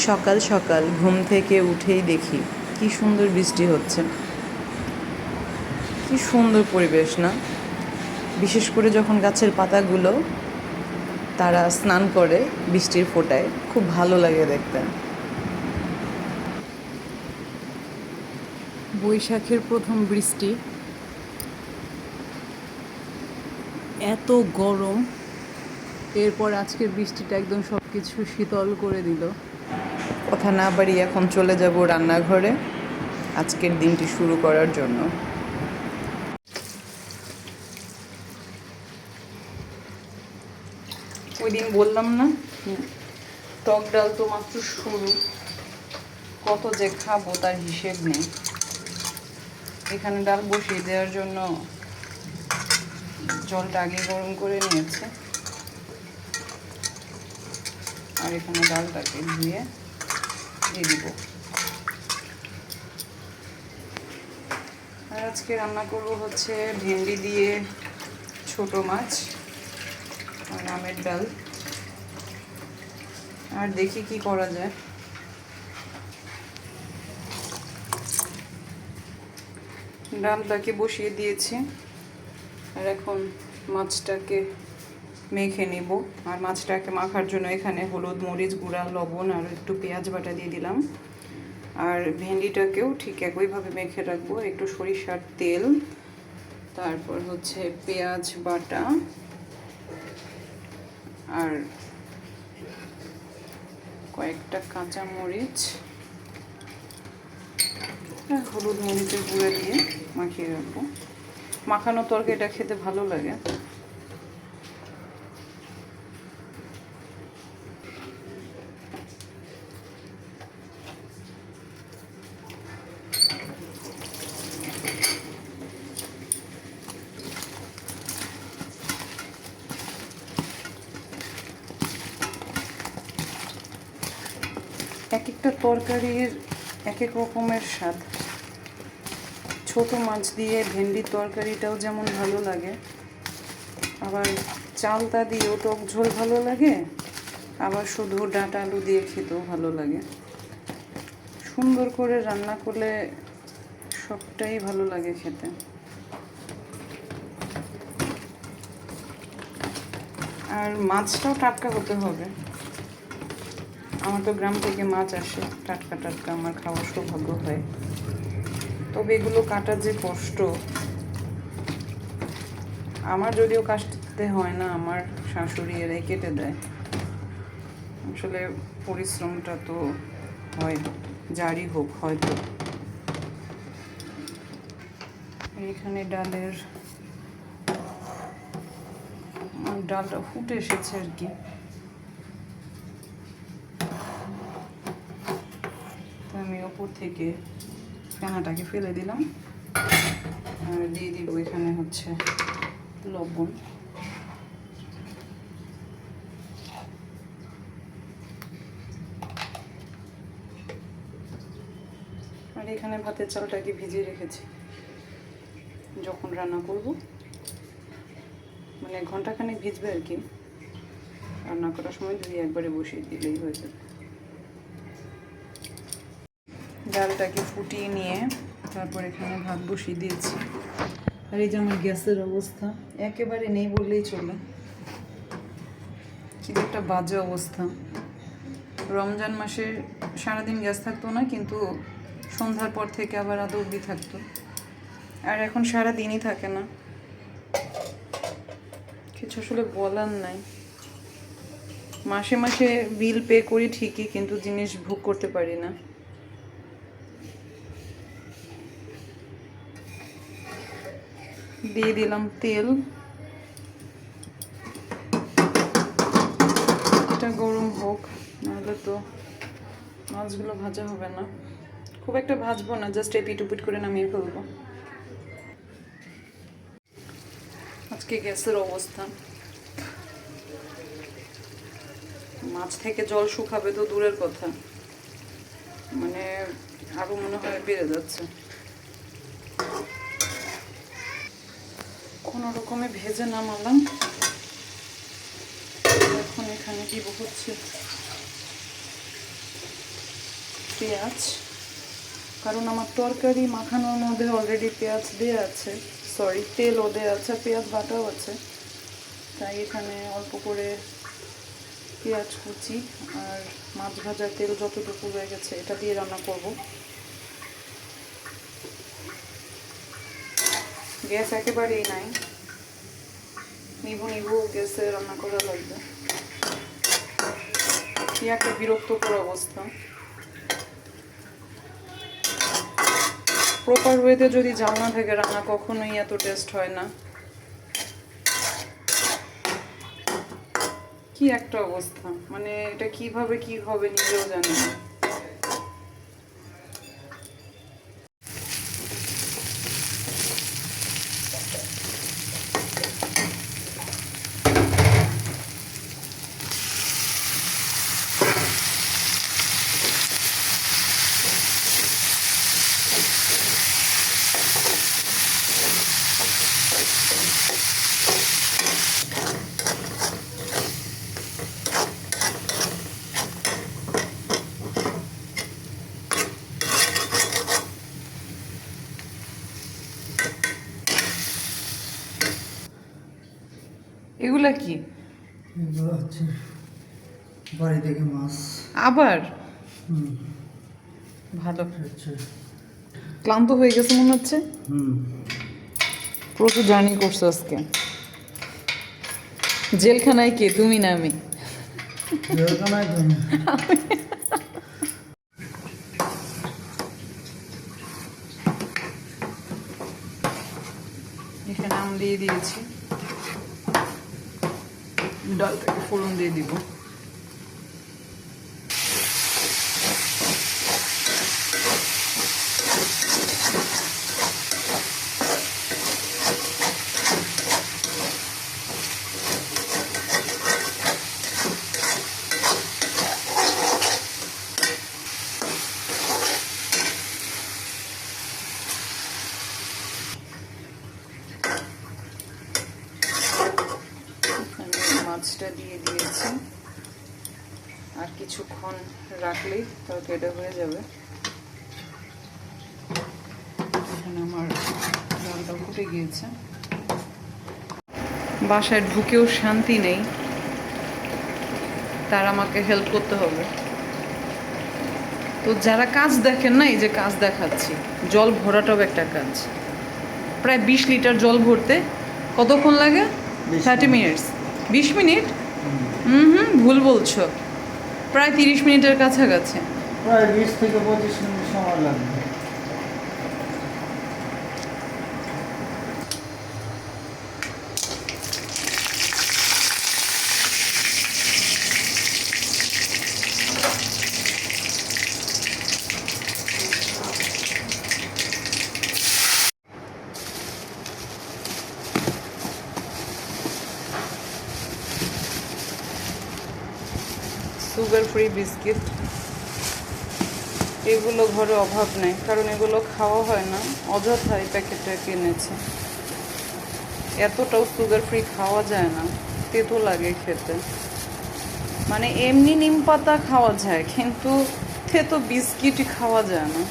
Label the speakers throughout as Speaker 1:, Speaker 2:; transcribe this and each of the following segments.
Speaker 1: সকাল সকাল ঘুম থেকে উঠেই দেখি কি সুন্দর বৃষ্টি হচ্ছে। কি সুন্দর পরিবেশ না? বিশেষ করে যখন গাছের পাতাগুলো তারা স্নান করে বৃষ্টির ফোঁটায়, খুব ভালো লাগে দেখতে। বৈশাখের প্রথম বৃষ্টি, এত গরম, এরপর আজকের বৃষ্টিটা একদম সব কিছু শীতল করে দিল। কথা না বাড়ি এখন চলে যাব রান্নাঘরে আজকের দিনটি শুরু করার জন্য। ওই দিন বললাম না, টক ডাল তো মাত্র শুরু, কত যে খাবো তার হিসেব নেই। এখানে ডাল বসিয়ে দেওয়ার জন্য জলটা আগে গরম করে নিয়েছে, আর এখানে ডালটাকে ধুয়ে দিয়ে দিব। আর আজকে রান্না করবো হচ্ছে ভেন্ডি দিয়ে ছোট মাছ আর আমের ডাল। আর দেখি কি করা যায়। ডালটাকে বসিয়ে দিয়েছি, আর এখন মাছটাকে মেখে নেব। আর মাছটাকে মাখার জন্য এখানে হলুদ, মরিচ গুঁড়া, লবণ আর একটু পেঁয়াজ বাটা দিয়ে দিলাম। আর ভেন্ডিটাকেও ঠিক একইভাবে মেখে রাখবো, একটু সরিষার তেল, তারপর হচ্ছে পেঁয়াজ বাটা আর কয়েকটা কাঁচা মরিচ, হলুদ মরিচের গুঁড়া দিয়ে মাখিয়ে রাখবো। মাখানো তরকারিটা খেতে ভালো লাগে। এক একটা তরকারির এক এক রকমের স্বাদ। ছোট মাছ দিয়ে ভেন্ডির তরকারিটাও যেমন ভালো লাগে, আবার চালতা দিয়েও টক ঝোল ভালো লাগে, আবার শুধু ডাঁটা আলু দিয়ে খেতেও ভালো লাগে। সুন্দর করে রান্না করলে সবটাই ভালো লাগে খেতে। আর মাছটাও টাটকা হতে হবে। আমার তো গ্রাম থেকে মাছ আসে, টাটকা টাটকা আমার খাওয়ার সৌভাগ্য হয়। তবে এগুলো কাটার যে কষ্ট, আমার যদিও কাটতে হয় না, আমার শাশুড়ি এরাই কেটে দেয়। আসলে পরিশ্রমটা তো হয়, যারই হোক হয়তো। এখানে ডালটা ফুটে এসেছে আর কি। আমি ওপর থেকে ফেনাটাকে ফেলে দিলাম, আর দিয়ে দিব এখানে হচ্ছে লবণ। আর এখানে ভাতের চালটাকে ভিজিয়ে রেখেছি, যখন রান্না করব, মানে ঘন্টাখানেক ভিজবে আর কি। রান্না করার সময় ধুয়ে একবারে বসিয়ে দিলেই হয়ে যাবে। ডালটাকে ফুটিয়ে নিয়ে তারপর এখানে ভাত বসিয়ে দিয়েছি। আর এই যে আমার গ্যাসের অবস্থা একেবারে নেই বললেই চলে, কি একটা বাজে অবস্থা। রমজান মাসে সারাদিন গ্যাস থাকতো না, কিন্তু সন্ধ্যার পর থেকে আবার আদৌ অবধি থাকতো, আর এখন সারা দিনই থাকে না। কিছু আসলে বলার নাই। মাসে মাসে বিল পে করি ঠিকই, কিন্তু জিনিস ভোগ করতে পারি না। দিয়ে দিলাম তেল, এটা গরম হোক, নাহলে তো মাছগুলো ভাজা হবে না। খুব একটা ভাজবো না, জাস্ট এপিট উপিট করে নামিয়ে ফেলবো। আজকে গ্যাসের অবস্থা, মাছ থেকে জল শুকাবে তো দূরের কথা, মানে আরো মনে হয় বেড়ে যাচ্ছে। কোনো রকমে ভেজে নামালাম, এখন এখানে দিব হচ্ছে পেঁয়াজ, কারণ আমার তরকারি মাখানোর মধ্যে অলরেডি পেঁয়াজ দেওয়া আছে, সরি তেলও দেওয়া আছে, পেঁয়াজ বাটাও আছে, তাই এখানে অল্প করে পেঁয়াজ কুচি আর মাছ ভাজার তেল যতটুকু রয়ে গেছে এটা দিয়ে রান্না করব। গ্যাস একেবারেই নাই, নিভু নিভু গ্যাসে রান্না করা লাগবে। কি একটা বিরক্তকর অবস্থা। প্রপার ওয়েতে যদি জাল না থাকে রান্না কখনোই এত টেস্ট হয় না। কি একটা অবস্থা, মানে এটা কিভাবে কি হবে নিজেও জানি না। এগুলা কি?
Speaker 2: এগুলো হচ্ছে বাড়ি থেকে মাছ।
Speaker 1: আবার ভালো,
Speaker 2: আচ্ছা।
Speaker 1: ক্লান্ত হয়ে গেছে মনে হচ্ছে। প্রচুর জার্নি করছো আজকে। জেলখানায় কে, তুমি না আমি?
Speaker 2: জেলখানায় তুমি।
Speaker 1: এখানে আম দিয়ে দিয়েছি, ডালটাকে ফোড়ন দিয়ে দিব। মাছটা দিয়ে দিয়েছি, আর কিছুক্ষণ রাখলেই তরকারিটা হয়ে যাবে। এখানে আমার ডালটা ফুটে গিয়েছে। বাসায় ঢুকেও শান্তি নেই, তার আমাকে হেল্প করতে হবে। তো যারা কাজ দেখেন না, এই যে কাজ দেখাচ্ছি, জল ভরাটাও একটা কাজ। প্রায় 20 লিটার জল ভরতে কতক্ষণ লাগে? 30 মিনিটস। 20 মিনিট? ভুল বলছো, প্রায় 30 মিনিটের কাছাকাছি।
Speaker 2: প্রায় 20 থেকে 25 মিনিট সময় লাগবে।
Speaker 1: সুগার ফ্রি বিস্কিট, এগুলো ঘরে অভাব নেই, কারণ এগুলো খাওয়া হয় না, অযথাই প্যাকেটটা কিনেছে। এতটাও সুগার ফ্রি খাওয়া যায় না, তেতো লাগে খেতে। মানে এমনি নিম পাতা খাওয়া যায়, কিন্তু তেতো বিস্কিট খাওয়া যায় না।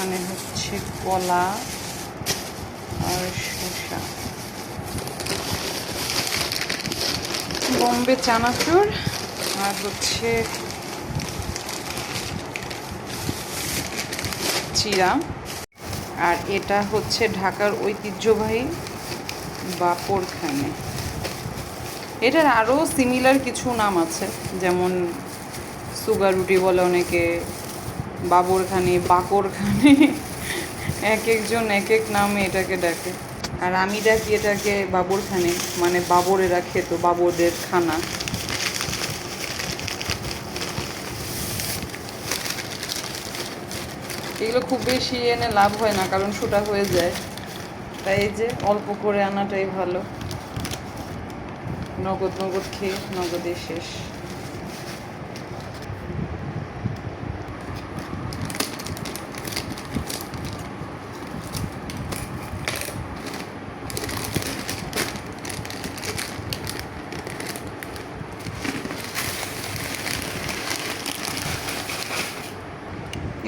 Speaker 1: এখানে হচ্ছে কলা আর শসা, বম্বে চানাচুর, আর হচ্ছে চিরা, আর এটা হচ্ছে ঢাকার ঐতিহ্যবাহী বাপরখানি। এটার আরও সিমিলার কিছু নাম আছে, যেমন সুগার রুটি বলে অনেকে, বাবরখানি, বাকরখানি, এক একজন এক এক নামে এটাকে ডাকে। আর আমি ডাকি এটাকে বাবরখানি, মানে বাবরেরা খেত, বাবরদের খানা। এগুলো খুব বেশি এনে লাভ হয় না, কারণ ছোটা হয়ে যায়, তাই এই যে অল্প করে আনাটাই ভালো। নগদ নগদ খেয়ে নগদে শেষ।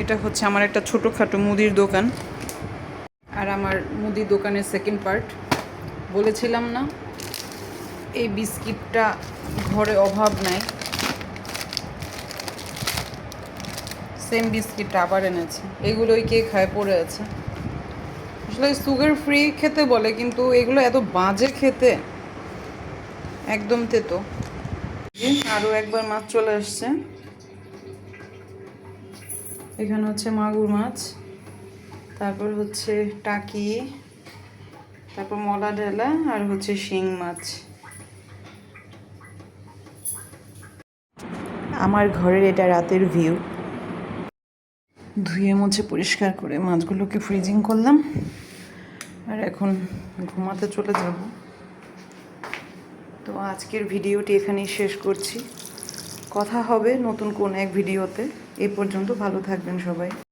Speaker 1: এটা হচ্ছে আমার একটা ছোটোখাটো মুদির দোকান, আর আমার মুদি দোকানের সেকেন্ড পার্ট। বলেছিলাম না এই বিস্কিটটা ঘরে অভাব নাই, সেম বিস্কিটটা আবার এনেছে। এগুলোই কে খায় পড়ে আছে। আসলে সুগার ফ্রি খেতে বলে, কিন্তু এগুলো এত বাজে খেতে, একদম তেতো। আরও একবার মাছ চলে আসছে। এখানে হচ্ছে মাগুর মাছ, তারপর হচ্ছে টাকি, তারপর মলা ঢেলা, আর হচ্ছে শিং মাছ। আমার ঘরের এটা রাতের ভিউ। ধুয়ে মুছে পরিষ্কার করে মাছগুলোকে ফ্রিজিং করলাম, আর এখন ঘুমাতে চলে যাব। তো আজকের ভিডিওটি এখানেই শেষ করছি। কথা হবে নতুন কোন এক ভিডিওতে। এ পর্যন্ত ভালো থাকবেন সবাই।